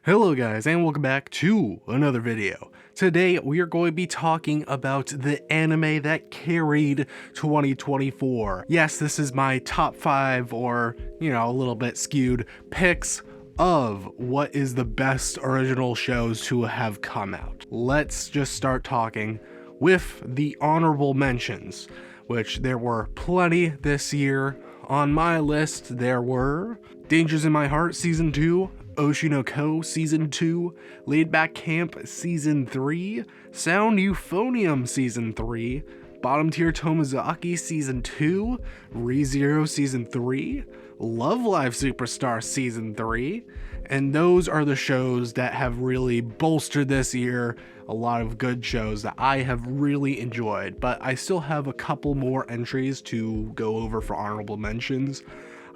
Hello guys, and welcome back to another video. Today we are going to be talking about the anime that carried 2024. Yes, this is my top 5 or, a little bit skewed picks of what is the best original shows to have come out. Let's just start talking with the honorable mentions, which there were plenty this year. On my list there were Dangers in My Heart Season 2, Oshinoko Season 2, Laid Back Camp Season 3, Sound Euphonium Season 3, Bottom Tier Tomizaki Season 2, ReZero Season 3, Love Live Superstar Season 3, and those are the shows that have really bolstered this year. A lot of good shows that I have really enjoyed, but I still have a couple more entries to go over for honorable mentions.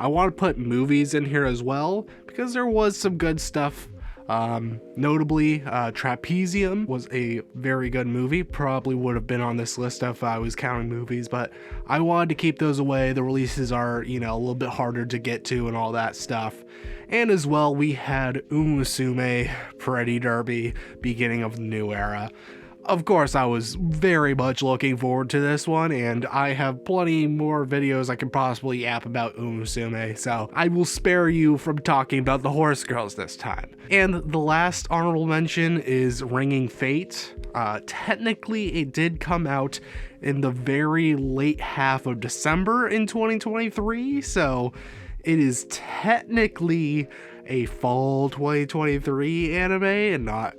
I want to put movies in here as well because there was some good stuff. Notably, Trapezium was a very good movie. Probably would have been on this list if I was counting movies, but I wanted to keep those away. The releases are, a little bit harder to get to and all that stuff. And as well, we had Umusume Pretty Derby, beginning of the new era. Of course, I was very much looking forward to this one, and I have plenty more videos I can possibly yap about Umusume, so I will spare you from talking about the horse girls this time. And the last honorable mention is Ringing Fate. Technically, it did come out in the very late half of December in 2023, so it is technically a fall 2023 anime and not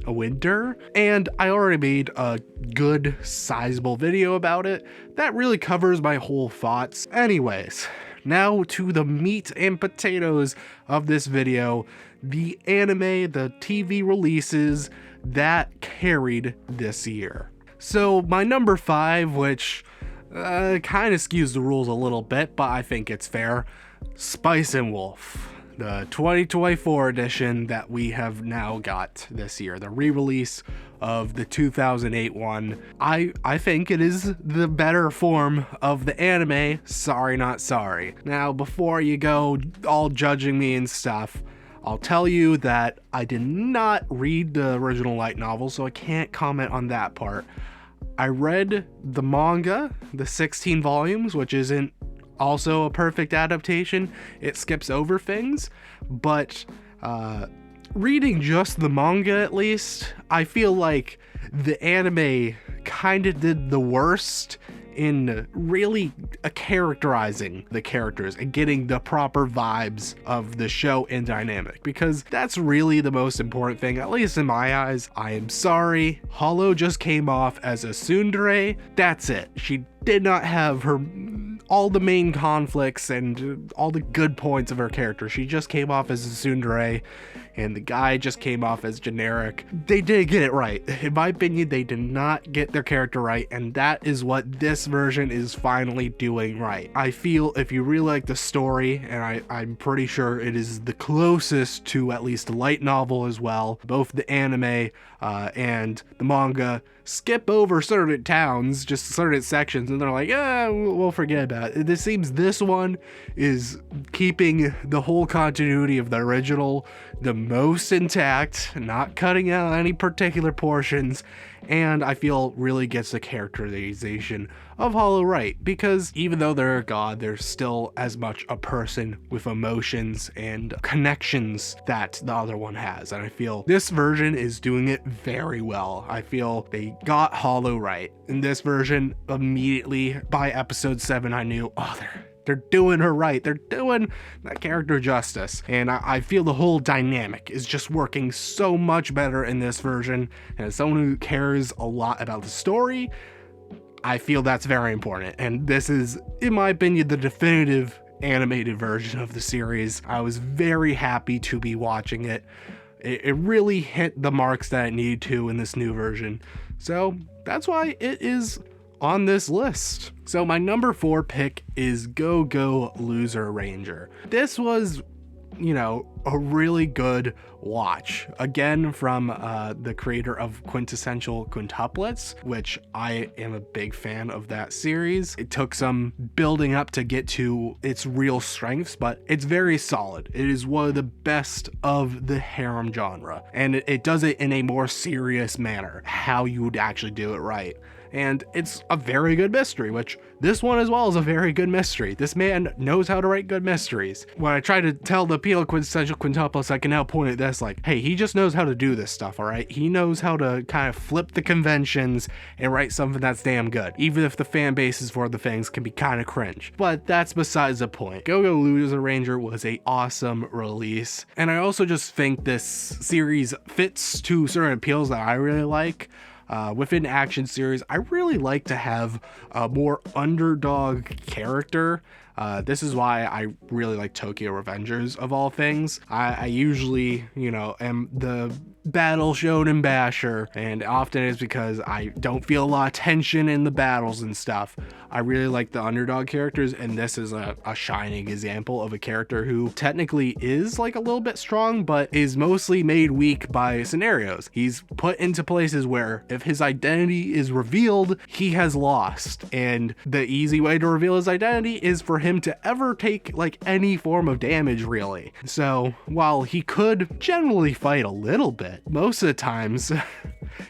a winter, and I already made a good sizable video about it that really covers my whole thoughts. Anyways, now to the meat and potatoes of this video, the anime, the TV releases that carried this year. So my number 5, which kind of skews the rules a little bit, but I think it's fair, Spice and Wolf. The 2024 edition that we have now got this year, the re-release of the 2008 one. I think it is the better form of the anime, sorry not sorry. Now, before you go all judging me and stuff, I'll tell you that I did not read the original light novel, so I can't comment on that part. I read the manga, the 16 volumes, which isn't also a perfect adaptation. It skips over things, but reading just the manga, at least, I feel like the anime kind of did the worst in really characterizing the characters and getting the proper vibes of the show and dynamic, because that's really the most important thing, at least in my eyes. I am sorry, Hollow just came off as a tsundere. That's it. She did not have all the main conflicts and all the good points of her character. She just came off as a tsundere, and the guy just came off as generic. They didn't get it right. In my opinion, they did not get their character right, and that is what this version is finally doing right. I feel if you really like the story, and I'm pretty sure it is the closest to at least a light novel as well, both the anime and the manga skip over certain towns, just certain sections, and they're like, we'll forget about it. This seems this one is keeping the whole continuity of the original the most intact, not cutting out any particular portions, and I feel really gets the characterization of Hollow right, because even though they're a god, they're still as much a person with emotions and connections that the other one has, and I feel this version is doing it very well. I feel they got Hollow right. In this version, immediately by episode 7, I knew, they're doing her right. They're doing that character justice. And I feel the whole dynamic is just working so much better in this version. And as someone who cares a lot about the story, I feel that's very important. And this is, in my opinion, the definitive animated version of the series. I was very happy to be watching it. It really hit the marks that it needed to in this new version. So that's why it is on this list. So my number 4 pick is Go Go Loser Ranger. This was you know, a really good watch. Again, from the creator of Quintessential Quintuplets, which I am a big fan of that series. It took some building up to get to its real strengths, but it's very solid. It is one of the best of the harem genre, and it does it in a more serious manner, how you would actually do it right. And it's a very good mystery, which this one as well is a very good mystery. This man knows how to write good mysteries. When I try to tell the appeal of Quintessential Quintuplets, I can now point at this like, hey, he just knows how to do this stuff, all right? He knows how to kind of flip the conventions and write something that's damn good, even if the fan bases for the things can be kind of cringe. But that's besides the point. Go-Go Loser Ranger was a awesome release, and I also just think this series fits to certain appeals that I really like. Within action series, I really like to have a more underdog character. This is why I really like Tokyo Revengers of all things. I usually, you know, am the battle shonen basher, and often it's because I don't feel a lot of tension in the battles and stuff. I really like the underdog characters, and this is a shining example of a character who technically is like a little bit strong, but is mostly made weak by scenarios. He's put into places where if his identity is revealed, he has lost, and the easy way to reveal his identity is for him to ever take like any form of damage, really. So while he could generally fight a little bit, most of the times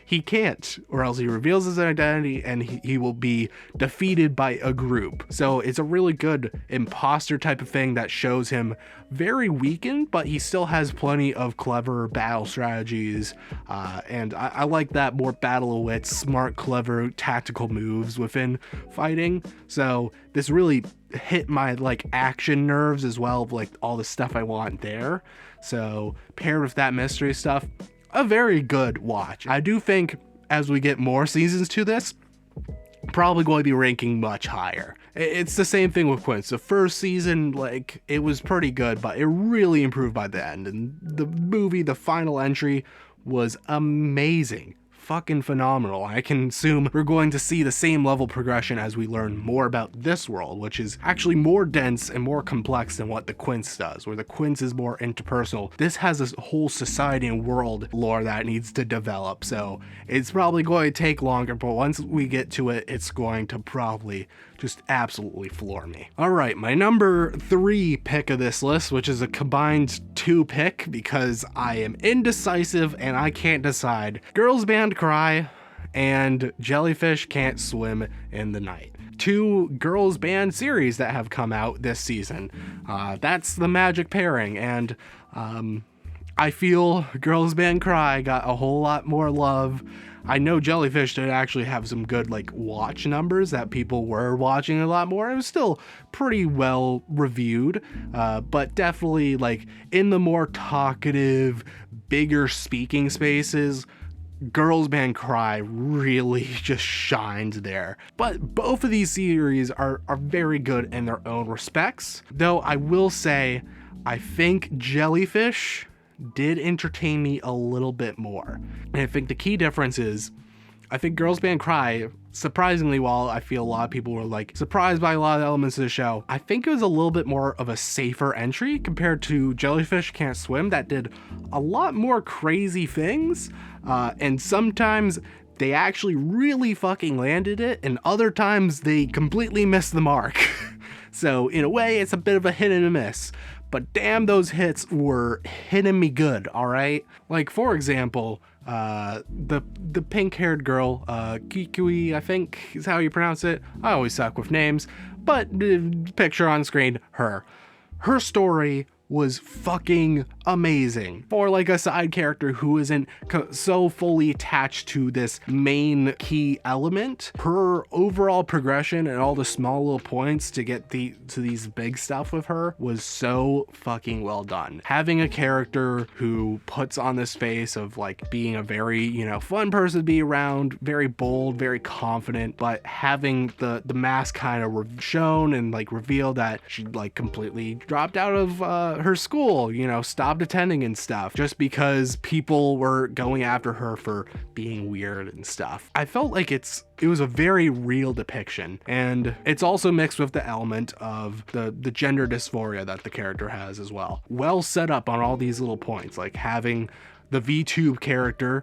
he can't, or else he reveals his identity and he will be defeated by a group. So it's a really good imposter type of thing that shows him very weakened, but he still has plenty of clever battle strategies, and I like that more battle of wits, smart, clever tactical moves within fighting. So this really hit my like action nerves as well, of like all the stuff I want there. So paired with that mystery stuff, a very good watch. I do think as we get more seasons to this, probably going to be ranking much higher. It's the same thing with Quince. The first season, like, it was pretty good, but it really improved by the end. And the movie, the final entry, was amazing. Fucking phenomenal. I can assume we're going to see the same level progression as we learn more about this world, which is actually more dense and more complex than what the Quince does, where the Quince is more interpersonal. This has a whole society and world lore that needs to develop, so it's probably going to take longer, but once we get to it, it's going to probably just absolutely floor me. All right, my number 3 pick of this list, which is a combined 2 pick because I am indecisive and I can't decide. Girls Band Cry and Jellyfish Can't Swim in the Night. 2 girls band series that have come out this season. That's the magic pairing, and I feel Girls Band Cry got a whole lot more love. I know Jellyfish did actually have some good like watch numbers that people were watching a lot more. It was still pretty well reviewed, but definitely like in the more talkative, bigger speaking spaces, Girls Band Cry really just shines there. But both of these series are very good in their own respects, though I will say I think Jellyfish did entertain me a little bit more. And I think the key difference is, I think Girls Band Cry, surprisingly, while I feel a lot of people were like surprised by a lot of elements of the show, I think it was a little bit more of a safer entry compared to Jellyfish Can't Swim, that did a lot more crazy things, and sometimes they actually really fucking landed it, and other times they completely missed the mark. So in a way, it's a bit of a hit and a miss. But damn, those hits were hitting me good, all right? Like, for example, the pink-haired girl, Kikui, I think is how you pronounce it. I always suck with names, but picture on screen, her. Her story was fucking amazing. For like a side character who isn't so fully attached to this main key element, her overall progression and all the small little points to get to these big stuff with her was so fucking well done. Having a character who puts on this face of like being a very, you know, fun person to be around, very bold, very confident, but having the mask kind of shown and like revealed that she like completely dropped out of her school, you know, stopped stopped attending and stuff just because people were going after her for being weird and stuff. I felt like it was a very real depiction, and it's also mixed with the element of the gender dysphoria that the character has as well. Well set up on all these little points, like having the VTube character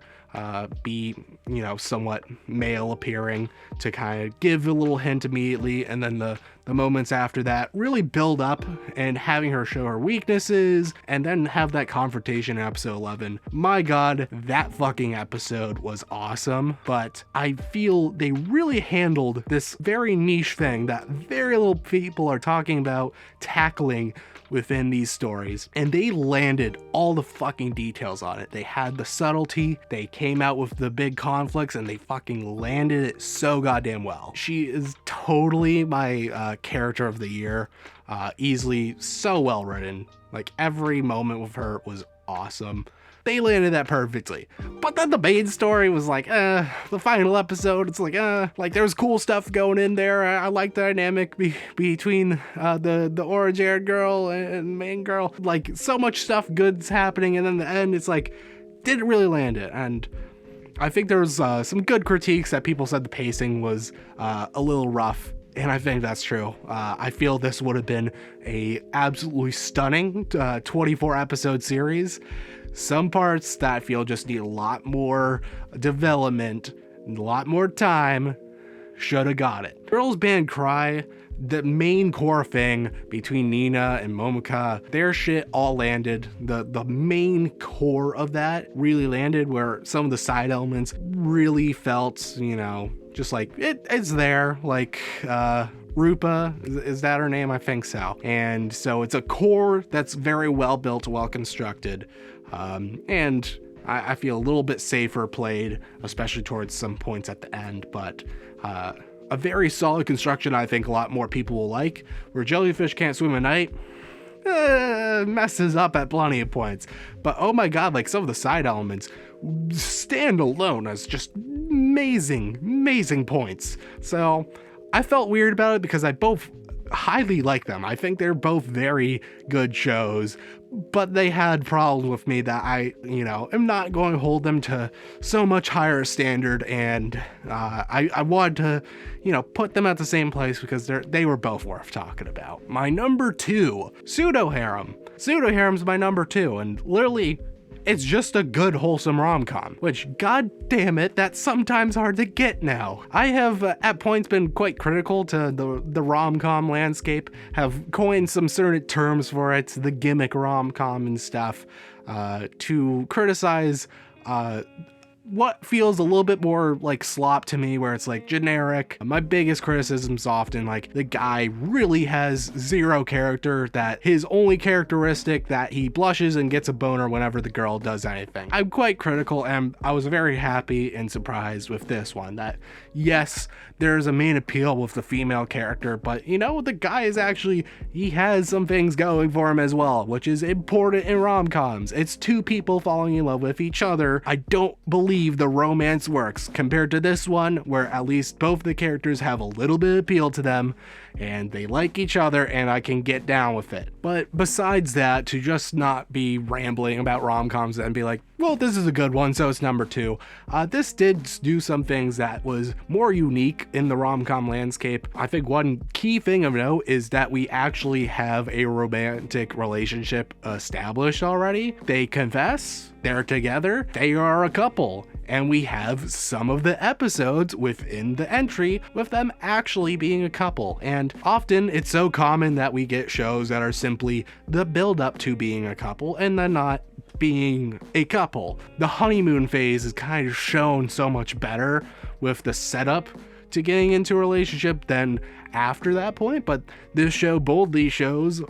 be, you know, somewhat male appearing to kind of give a little hint immediately, and then the moments after that really build up, and having her show her weaknesses and then have that confrontation in episode 11. My god, that fucking episode was awesome. But I feel they really handled this very niche thing that very little people are talking about tackling within these stories, and they landed all the fucking details on it. They had the subtlety, they came out with the big conflicts, and they fucking landed it so goddamn well. She is totally my character of the year, easily so well written. Like, every moment with her was awesome. They landed that perfectly. But then the main story was like, the final episode, it's like there was cool stuff going in there. I like the dynamic between the orange-haired girl and main girl. Like, so much stuff good's happening, and then the end, it's like, didn't really land it. And I think there was some good critiques that people said the pacing was a little rough. And I think that's true. I feel this would have been a absolutely stunning 24 episode series. Some parts that I feel just need a lot more development, a lot more time. Should have got it. Girls Band Cry, the main core thing between Nina and Momika, their shit all landed. The main core of that really landed, where some of the side elements really felt, you know, just like it's there. Like Rupa, is that her name? I think so. And so it's a core that's very well built, well constructed. And I feel a little bit safer played, especially towards some points at the end, but a very solid construction I think a lot more people will like. Where Jellyfish Can't Swim at Night messes up at plenty of points, but oh my god, like, some of the side elements stand alone as just amazing points. So I felt weird about it because I both highly like them. I think they're both very good shows, but they had problems with me that I, you know, am not going to hold them to so much higher standard, and I wanted to, you know, put them at the same place because they were both worth talking about. My number 2, Pseudo Harem. Pseudo Harem's my number 2, and literally, it's just a good, wholesome rom-com, which, god damn it, that's sometimes hard to get now. I have at points been quite critical to the rom-com landscape, have coined some certain terms for it, the gimmick rom-com and stuff, to criticize what feels a little bit more like slop to me, where it's like generic. My biggest criticism's often like the guy really has zero character, that his only characteristic that he blushes and gets a boner whenever the girl does anything. I'm quite critical, and I was very happy and surprised with this one that yes, there's a main appeal with the female character, but you know, the guy is actually, he has some things going for him as well, which is important in rom-coms. It's two people falling in love with each other. I don't believe the romance works compared to this one, where at least both the characters have a little bit of appeal to them and they like each other, and I can get down with it. But besides that, to just not be rambling about rom-coms and be like, well, this is a good one, so it's number 2. This did do some things that was more unique in the rom-com landscape. I think one key thing of note is that we actually have a romantic relationship established already. They confess, they're together, they are a couple, and we have some of the episodes within the entry with them actually being a couple. And often it's so common that we get shows that are simply the build up to being a couple and then not being a couple. The honeymoon phase is kind of shown so much better with the setup to getting into a relationship than after that point, but this show boldly shows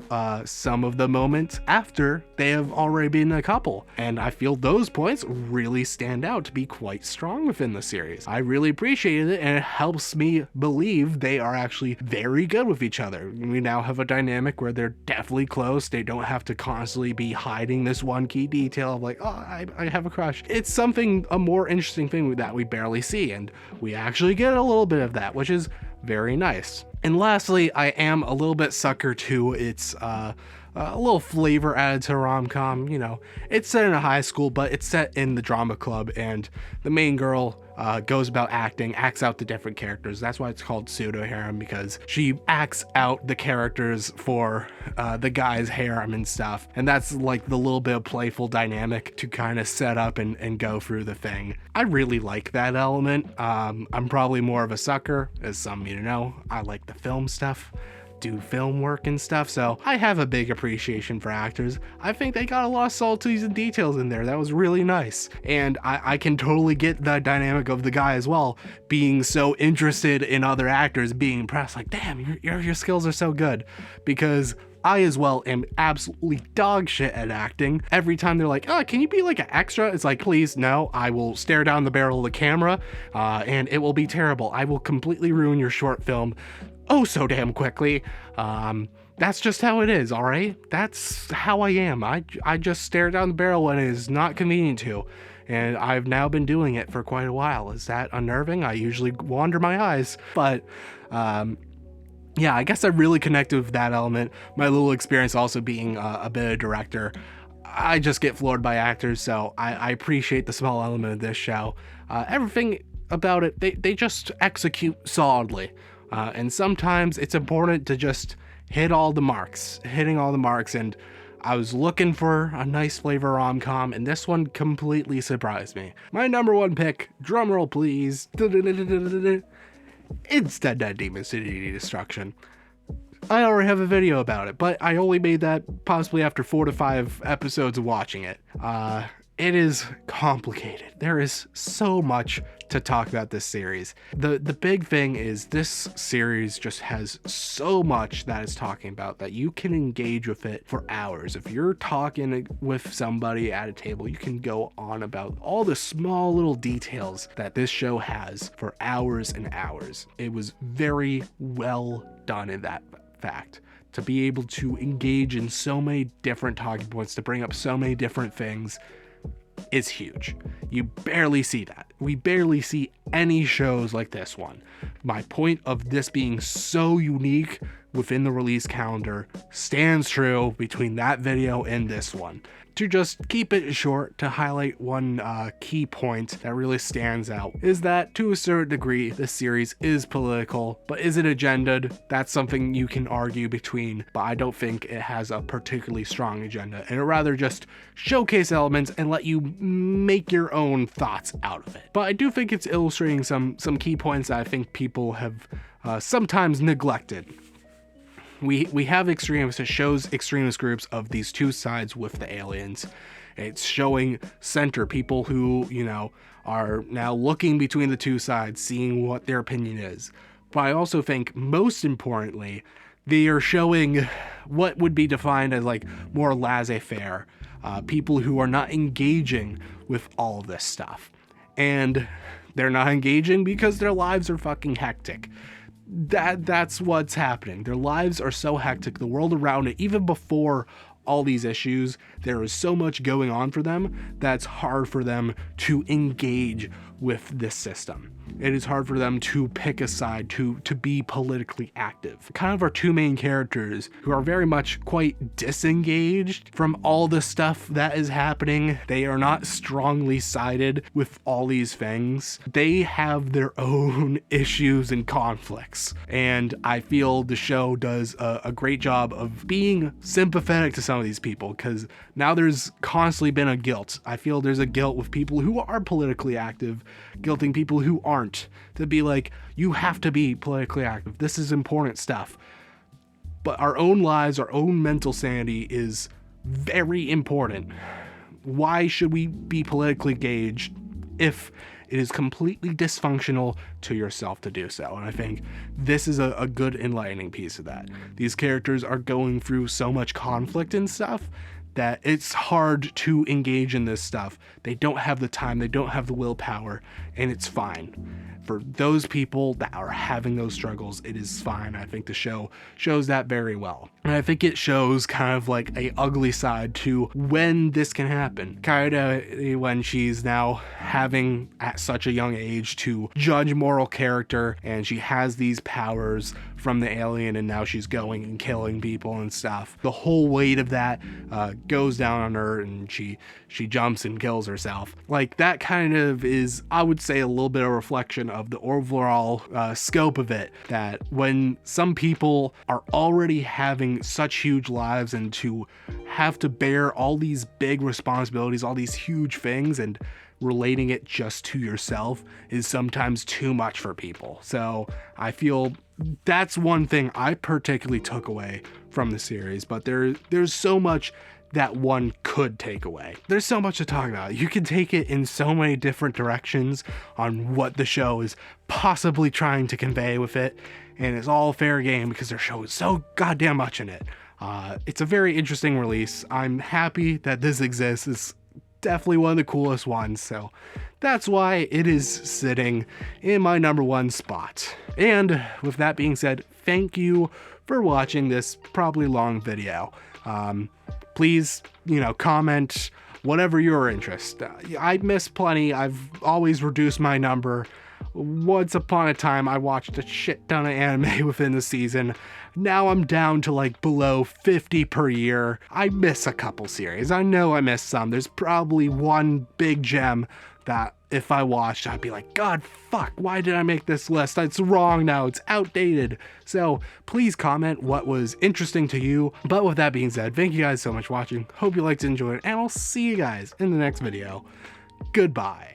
some of the moments after they have already been a couple, and I feel those points really stand out to be quite strong within the series. I really appreciated it, and it helps me believe they are actually very good with each other. We now have a dynamic where they're definitely close. They don't have to constantly be hiding this one key detail of like, oh, I have a crush. It's something, a more interesting thing that we barely see, and we actually get a little bit of that, which is very nice. And lastly, I am a little bit sucker to its a little flavor added to a rom-com. You know, it's set in a high school, but it's set in the drama club, and the main girl goes about acts out the different characters. That's why it's called Pseudo Harem, because she acts out the characters for the guy's harem and stuff. And that's like the little bit of playful dynamic to kind of set up and go through the thing. I really like that element. I'm probably more of a sucker, as some of you know. I like the film stuff, do film work and stuff, so I have a big appreciation for actors. I think they got a lot of subtleties and details in there that was really nice, and I can totally get the dynamic of the guy as well, being so interested in other actors, being impressed, like, damn, your skills are so good, because I as well am absolutely dog shit at acting. Every time they're like, oh, can you be like an extra? It's like, please, no, I will stare down the barrel of the camera, and it will be terrible. I will completely ruin your short film oh so damn quickly. That's just how it is, all right? That's how I am. I just stare down the barrel when it is not convenient to, and I've now been doing it for quite a while. Is that unnerving? I usually wander my eyes, but yeah, I guess I really connected with that element. My little experience also being a bit of director, I just get floored by actors, so I appreciate the small element of this show. Everything about it, they just execute solidly. And sometimes it's important to just hitting all the marks, and I was looking for a nice flavor rom-com, and this one completely surprised me. My number one pick, drumroll please, it's Dedededestruction. I already have a video about it, but I only made that possibly after 4 to 5 episodes of watching it. It is complicated. There is so much to talk about this series. The big thing is this series just has so much that it's talking about that you can engage with it for hours. If you're talking with somebody at a table, you can go on about all the small little details that this show has for hours and hours. It was very well done in that fact. To be able to engage in so many different talking points, to bring up so many different things, is huge. You barely see that. We barely see any shows like this one. My point of this being so unique within the release calendar stands true between that video and this one. To just keep it short, to highlight one key point that really stands out is that to a certain degree this series is political, but is it agendaed? That's something you can argue between, but I don't think it has a particularly strong agenda, and it rather just showcase elements and let you make your own thoughts out of it. But I do think it's illustrating some key points that I think people have sometimes neglected. We have extremists. It shows extremist groups of these two sides with the aliens. It's showing center people who, you know, are now looking between the two sides, seeing what their opinion is. But I also think, most importantly, they are showing what would be defined as like more laissez-faire, people who are not engaging with all of this stuff. And they're not engaging because their lives are fucking hectic. That's what's happening. Their lives are so hectic, the world around it, even before all these issues, there is so much going on for them that's hard for them to engage with this system. It is hard for them to pick a side, to be politically active. Kind of our two main characters who are very much quite disengaged from all the stuff that is happening. They are not strongly sided with all these things. They have their own issues and conflicts. And I feel the show does a great job of being sympathetic to some of these people, because now there's constantly been a guilt. I feel there's a guilt with people who are politically active, guilting people who aren't, to be like, you have to be politically active. This is important stuff. But our own lives, our own mental sanity is very important. Why should we be politically engaged if it is completely dysfunctional to yourself to do so? And I think this is a good enlightening piece of that. These characters are going through so much conflict and stuff that it's hard to engage in this stuff. They don't have the time, they don't have the willpower, and it's fine. For those people that are having those struggles, it is fine. I think the show shows that very well. And I think it shows kind of like a ugly side to when this can happen. Kaede, when she's now having at such a young age to judge moral character, and she has these powers from the alien, and now she's going and killing people and stuff. The whole weight of that goes down on her, and she jumps and kills herself. Like, that kind of is, I would say, a little bit of reflection of the overall scope of it, that when some people are already having such huge lives and to have to bear all these big responsibilities, all these huge things, and relating it just to yourself is sometimes too much for people. So I feel that's one thing I particularly took away from the series, but there's so much that one could take away. There's so much to talk about. You can take it in so many different directions on what the show is possibly trying to convey with it, and it's all fair game because their show is so goddamn much in it. It's a very interesting release. I'm happy that this exists. It's definitely one of the coolest ones, so that's why it is sitting in my #1 spot. And with that being said, thank you for watching this probably long video. Please, comment whatever your interest. I miss plenty. I've always reduced my number. Once upon a time, I watched a shit ton of anime within the season. Now I'm down to like below 50 per year. I miss a couple series. I know I missed some. There's probably one big gem that if I watched, I'd be like, God, fuck, why did I make this list? It's wrong now, it's outdated. So please comment what was interesting to you. But with that being said, thank you guys so much for watching. Hope you liked and enjoyed, and I'll see you guys in the next video. Goodbye.